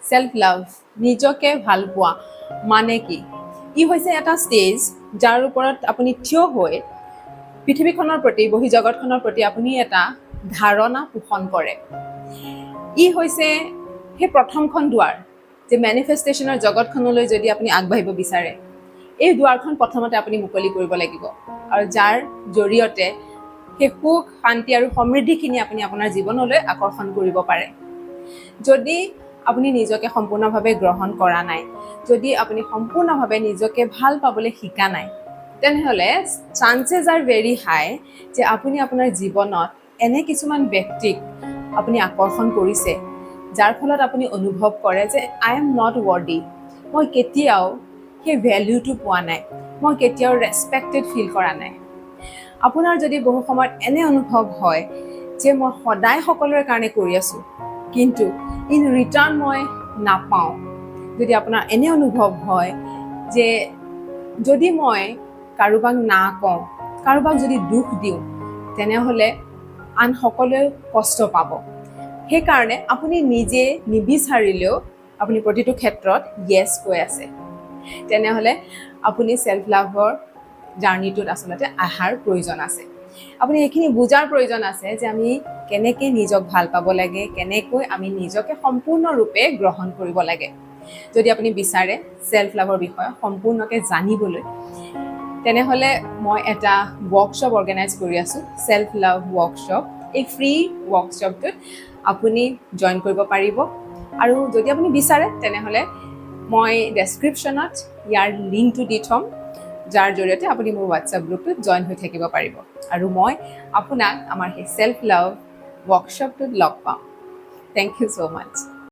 self love নিজকে ভাল পোৱা মানে কি ই হৈছে এটা ষ্টেজ যাৰ ওপৰত আপুনি থিয় হৈ পৃথিৱীখনৰ প্ৰতি বহিজগতখনৰ প্ৰতি আপুনি এটা ধাৰণা পোষণ কৰে ই হৈছে সেই প্ৰথমখন দুৱাৰ যে মেনিফেষ্টেশ্যনৰ জগতখনলৈ যদি আপুনি আগবাঢ়িব বিচাৰে এই দুৱাৰখন প্ৰথমতে আপুনি মুকলি কৰিব লাগিব আৰু যাৰ জৰিয়তে সেই সুখ শান্তি আৰু সমৃদ্ধিখিনি আপুনি আপোনাৰ জীৱনলৈ আকৰ্ষণ কৰিব পাৰে যদি আপুনি নিজকে সম্পূৰ্ণভাৱে গ্ৰহণ কৰা নাই যদি আপুনি সম্পূৰ্ণভাৱে নিজকে ভাল পাবলৈ শিকা নাই তেনেহ'লে চান্সেছ আৰ ভেৰি হাই যে আপুনি আপোনাৰ জীৱনত এনে কিছুমান ব্যক্তিক আপুনি আকৰ্ষণ কৰিছে যাৰ ফলত আপুনি অনুভৱ কৰে যে আই এম নট ৱৰ্ডি মই কেতিয়াও সেই ভেলিউটো পোৱা নাই মই কেতিয়াও ৰেছপেক্টেড ফিল কৰা নাই আপোনাৰ যদি বহু সময়ত এনে অনুভৱ হয় যে মই সদায় সকলোৰে কাৰণে কৰি আছোঁ কিন্তু ইন ৰিটাৰ্ণ মই নাপাওঁ যদি আপোনাৰ এনে অনুভৱ হয় যে যদি মই কাৰোবাক না কওঁ কাৰোবাক যদি দুখ দিওঁ তেনেহ'লে আন সকলোৱে কষ্ট পাব সেইকাৰণে আপুনি নিজে নিবিচাৰিলেও আপুনি প্ৰতিটো ক্ষেত্ৰত য়েছ কৈ আছে তেনেহ'লে আপুনি সেলফ লাভৰ জাৰ্নিটোত আচলতে আহাৰ প্ৰয়োজন আছে আপুনি এইখিনি বুজাৰ প্ৰয়োজন আছে যে আমি কেনেকৈ নিজক ভাল পাব লাগে কেনেকৈ আমি নিজকে সম্পূৰ্ণৰূপে গ্ৰহণ কৰিব লাগে যদি আপুনি বিচাৰে সেলফ লাভৰ বিষয়ে সম্পূৰ্ণকৈ জানিবলৈ তেনেহ'লে মই এটা ৱৰ্কশ্বপ অৰ্গেনাইজ কৰি আছোঁ সেলফ লাভ ৱৰ্কশ্বপ এই ফ্ৰী ৱৰ্কশ্বপটোত আপুনি জইন কৰিব পাৰিব আৰু যদি আপুনি বিচাৰে তেনেহ'লে মই ডেছক্ৰিপশ্যনত ইয়াৰ লিংকটো দি থ'ম যাৰ জৰিয়তে আপুনি মোৰ হোৱাটছআপ গ্ৰুপটোত জইন হৈ থাকিব পাৰিব আৰু মই আপোনাক আমাৰ সেই সেলফ লাভ ৱৰ্কশ্বপটোত লগ পাম থেংক ইউ ছ' মাছ